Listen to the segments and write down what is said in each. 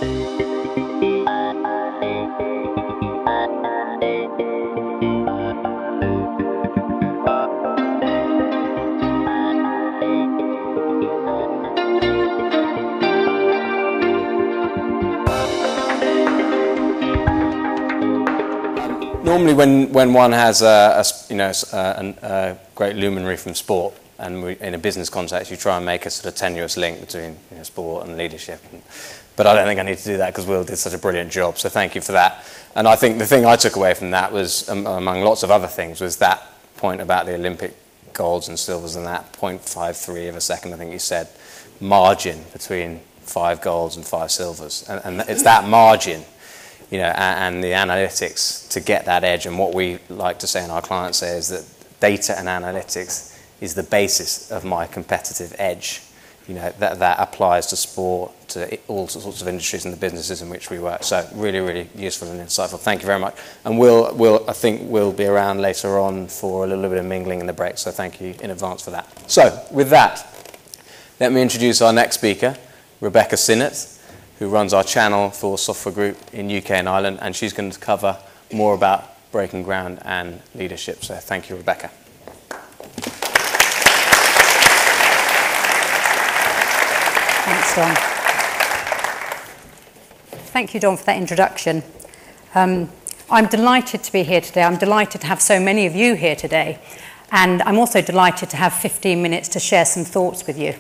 Normally, when one has a great luminary from sport, and in a business context, you try and make a sort of tenuous link between sport and leadership. But I don't think I need to do that because Will did such a brilliant job. So thank you for that. And I think the thing I took away from that was, among lots of other things, was that point about the Olympic golds and silvers and that 0.53 of a second. I think you said margin between 5 golds and 5 silvers, and it's that margin. And the analytics to get that edge. And what we like to say and our clients say is that data and analytics is the basis of my competitive edge. That applies to sport, to all sorts of industries and the businesses in which we work. So really, really useful and insightful. Thank you very much. And I think we'll be around later on for a little bit of mingling in the break. So thank you in advance for that. So with that, let me introduce our next speaker, Rebecca Sinnatt, who runs our channel for Software Group in UK and Ireland, and she's going to cover more about breaking ground and leadership. So thank you, Rebecca. Thanks, Don. Thank you, Don, for that introduction. I'm delighted to be here today. I'm delighted to have so many of you here today. And I'm also delighted to have 15 minutes to share some thoughts with you.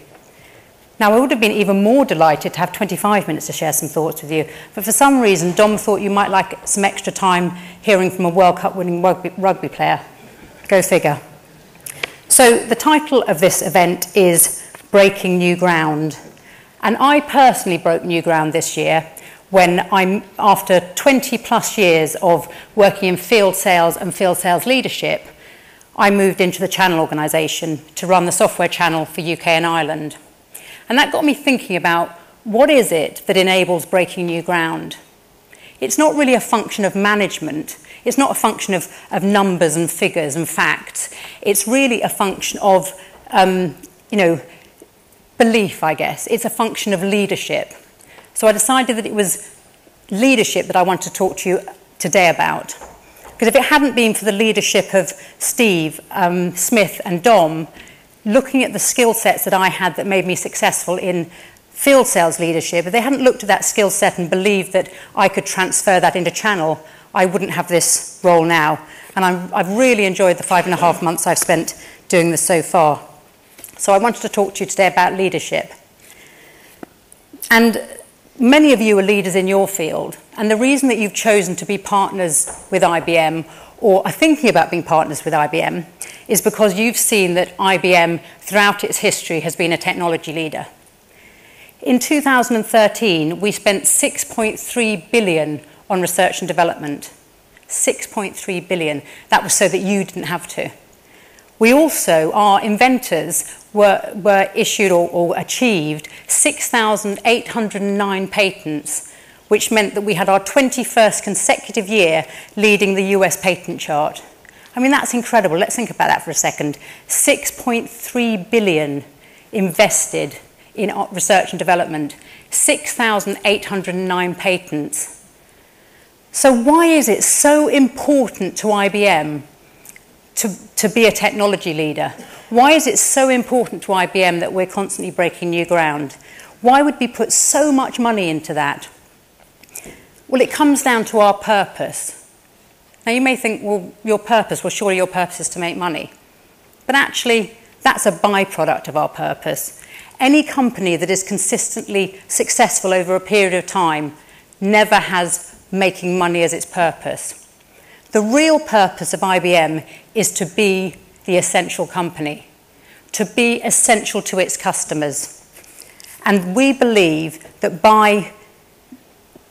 Now, I would have been even more delighted to have 25 minutes to share some thoughts with you, but for some reason, Dom thought you might like some extra time hearing from a World Cup winning rugby player. Go figure. So the title of this event is Breaking New Ground. And I personally broke new ground this year when after 20 plus years of working in field sales and field sales leadership, I moved into the channel organisation to run the software channel for UK and Ireland. And that got me thinking about what is it that enables breaking new ground. It's not really a function of management. It's not a function of numbers and figures and facts. It's really a function of, belief, I guess. It's a function of leadership. So I decided that it was leadership that I wanted to talk to you today about. Because if it hadn't been for the leadership of Steve, Smith and Dom, looking at the skill sets that I had that made me successful in field sales leadership, if they hadn't looked at that skill set and believed that I could transfer that into channel, I wouldn't have this role now. And I've really enjoyed the 5.5 months I've spent doing this so far. So I wanted to talk to you today about leadership. And many of you are leaders in your field, and the reason that you've chosen to be partners with IBM or are thinking about being partners with IBM is because you've seen that IBM, throughout its history, has been a technology leader. In 2013, we spent 6.3 billion on research and development. 6.3 billion. That was so that you didn't have to. We also, our inventors, were issued or achieved 6,809 patents, which meant that we had our 21st consecutive year leading the US patent chart. I mean, that's incredible. Let's think about that for a second. 6.3 billion invested in research and development, 6,809 patents. So why is it so important to IBM to be a technology leader? Why is it so important to IBM that we're constantly breaking new ground? Why would we put so much money into that? Well, it comes down to our purpose. Now, you may think, well, your purpose, well, surely your purpose is to make money. But actually, that's a byproduct of our purpose. Any company that is consistently successful over a period of time never has making money as its purpose. The real purpose of IBM is to be the essential company, to be essential to its customers. And we believe that by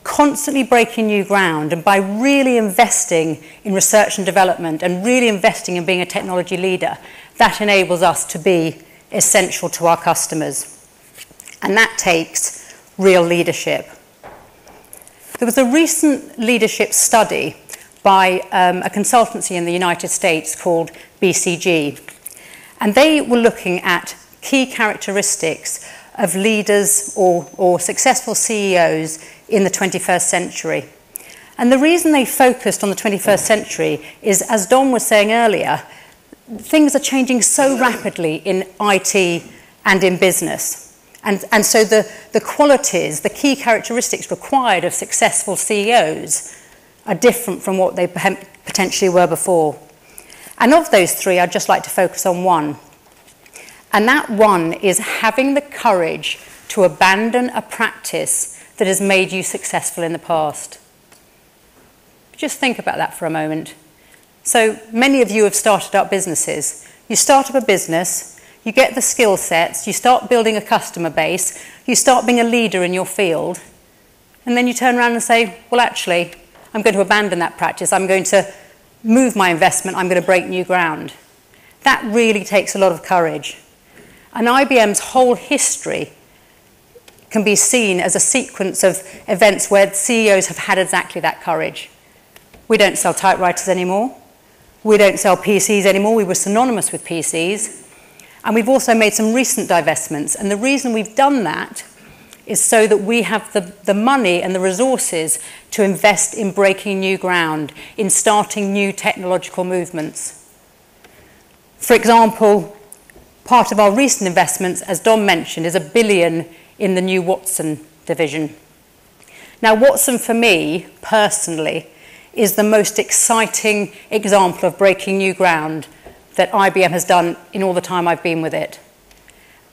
constantly breaking new ground and by really investing in research and development and really investing in being a technology leader, that enables us to be essential to our customers. And that takes real leadership. There was a recent leadership study by a consultancy in the United States called BCG. And they were looking at key characteristics of leaders or successful CEOs in the 21st century. And the reason they focused on the 21st century is, as Don was saying earlier, things are changing so rapidly in IT and in business. And so the qualities, the key characteristics required of successful CEOs are different from what they potentially were before. And of those three, I'd just like to focus on one. And that one is having the courage to abandon a practice that has made you successful in the past. Just think about that for a moment. So many of you have started up businesses. You start up a business, you get the skill sets, you start building a customer base, you start being a leader in your field, and then you turn around and say, well, actually, I'm going to abandon that practice. I'm going to move my investment. I'm going to break new ground. That really takes a lot of courage. And IBM's whole history can be seen as a sequence of events where CEOs have had exactly that courage. We don't sell typewriters anymore. We don't sell PCs anymore. We were synonymous with PCs. And we've also made some recent divestments. And the reason we've done that is so that we have the money and the resources to invest in breaking new ground, in starting new technological movements. For example, part of our recent investments, as Don mentioned, is $1 billion in the new Watson division. Now, Watson, for me, personally, is the most exciting example of breaking new ground that IBM has done in all the time I've been with it.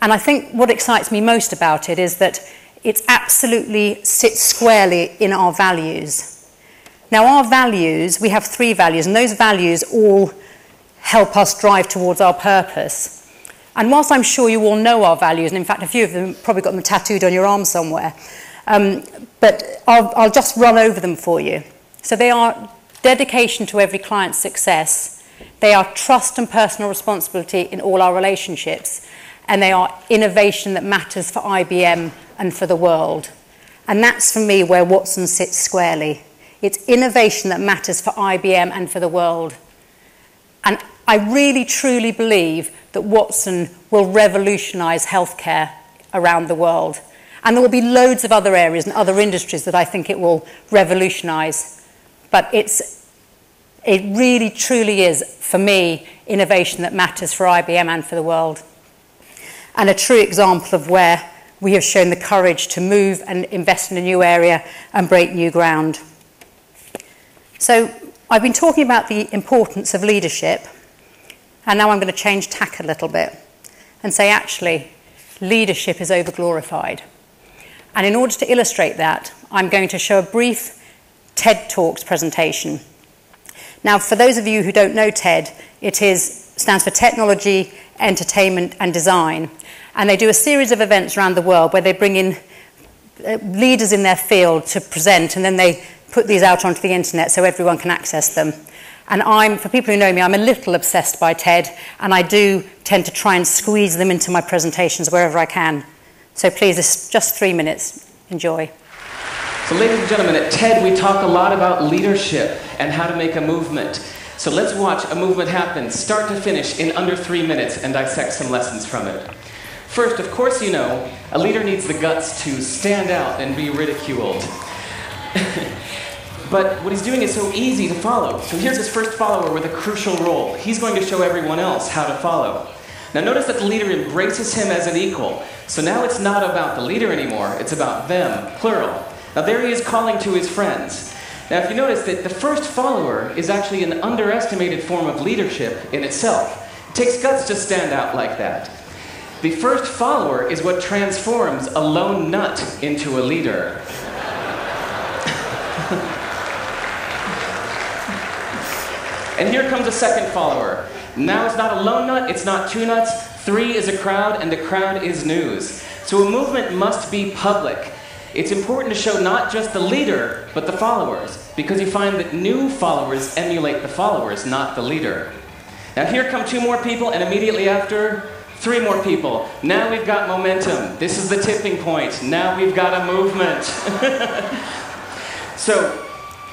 And I think what excites me most about it is that it absolutely sits squarely in our values. Now, our values, we have 3 values, and those values all help us drive towards our purpose. And whilst I'm sure you all know our values, and in fact a few of them probably got them tattooed on your arm somewhere, but I'll just run over them for you. So they are dedication to every client's success, they are trust and personal responsibility in all our relationships, and they are innovation that matters for IBM and for the world. And that's, for me, where Watson sits squarely. It's innovation that matters for IBM and for the world. And I really, truly believe that Watson will revolutionize healthcare around the world. And there will be loads of other areas and other industries that I think it will revolutionize. But it really, truly is, for me, innovation that matters for IBM and for the world. And a true example of where we have shown the courage to move and invest in a new area and break new ground. So I've been talking about the importance of leadership, and now I'm going to change tack a little bit and say, actually, leadership is overglorified. And in order to illustrate that, I'm going to show a brief TED Talks presentation. Now, for those of you who don't know TED, it stands for Technology, Entertainment and Design. And they do a series of events around the world where they bring in leaders in their field to present, and then they put these out onto the internet so everyone can access them. And for people who know me, I'm a little obsessed by TED, and I do tend to try and squeeze them into my presentations wherever I can. So please, it's just 3 minutes. Enjoy. So ladies and gentlemen, at TED we talk a lot about leadership and how to make a movement. So let's watch a movement happen, start to finish, in under 3 minutes and dissect some lessons from it. First, of course you know, a leader needs the guts to stand out and be ridiculed. But what he's doing is so easy to follow. So here's his first follower with a crucial role. He's going to show everyone else how to follow. Now notice that the leader embraces him as an equal. So now it's not about the leader anymore, it's about them, plural. Now there he is calling to his friends. Now if you notice that the first follower is actually an underestimated form of leadership in itself. It takes guts to stand out like that. The first follower is what transforms a lone nut into a leader. And here comes a second follower. Now it's not a lone nut, it's not 2 nuts, 3 is a crowd, and the crowd is news. So a movement must be public. It's important to show not just the leader, but the followers, because you find that new followers emulate the followers, not the leader. Now here come 2 more people, and immediately after, 3 more people. Now we've got momentum. This is the tipping point. Now we've got a movement. So,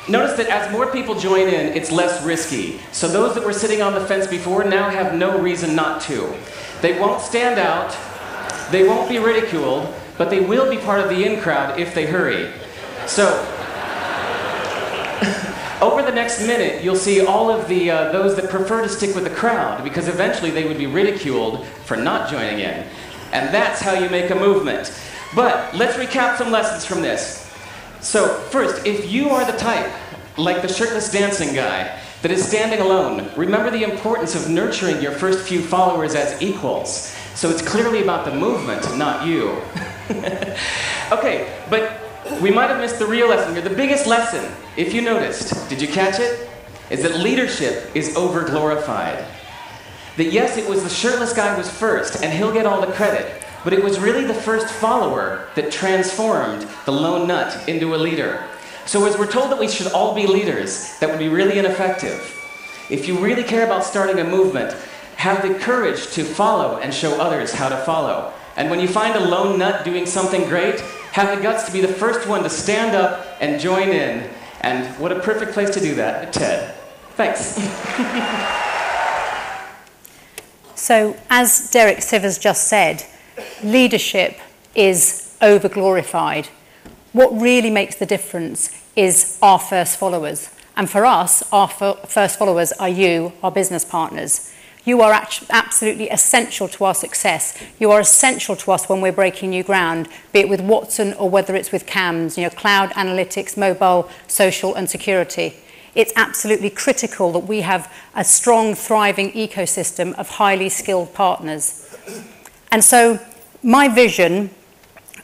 notice that as more people join in, it's less risky. So those that were sitting on the fence before now have no reason not to. They won't stand out, They won't be ridiculed, but they will be part of the in crowd if they hurry. So, over the next minute, you'll see all of the those that prefer to stick with the crowd, because eventually they would be ridiculed for not joining in. And that's how you make a movement. But let's recap some lessons from this. So first, if you are the type, like the shirtless dancing guy, that is standing alone, remember the importance of nurturing your first few followers as equals. So it's clearly about the movement, not you. Okay, but we might have missed the real lesson here. The biggest lesson, if you noticed, did you catch it? Is that leadership is over-glorified. That yes, it was the shirtless guy who was first, and he'll get all the credit, but it was really the first follower that transformed the lone nut into a leader. So as we're told that we should all be leaders, that would be really ineffective. If you really care about starting a movement, have the courage to follow and show others how to follow. And when you find a lone nut doing something great, have the guts to be the first one to stand up and join in. And what a perfect place to do that, TED. Thanks. So, as Derek Sivers just said, leadership is over-glorified. What really makes the difference is our first followers. And for us, our first followers are you, our business partners. You are absolutely essential to our success. You are essential to us when we're breaking new ground, be it with Watson or whether it's with CAMS, cloud analytics, mobile, social and security. It's absolutely critical that we have a strong, thriving ecosystem of highly skilled partners. And so my vision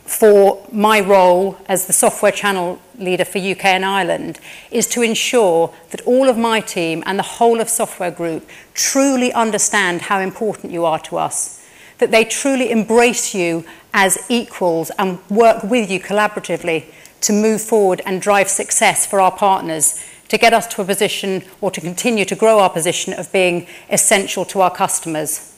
for my role as the software channel leader for UK and Ireland is to ensure that all of my team and the whole of Software Group truly understand how important you are to us, that they truly embrace you as equals and work with you collaboratively to move forward and drive success for our partners, to get us to a position or to continue to grow our position of being essential to our customers.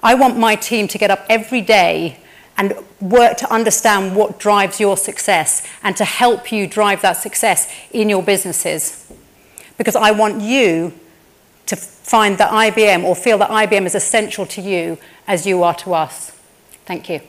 I want my team to get up every day and work to understand what drives your success and to help you drive that success in your businesses. Because I want you to find that IBM or feel that IBM is essential to you as you are to us. Thank you.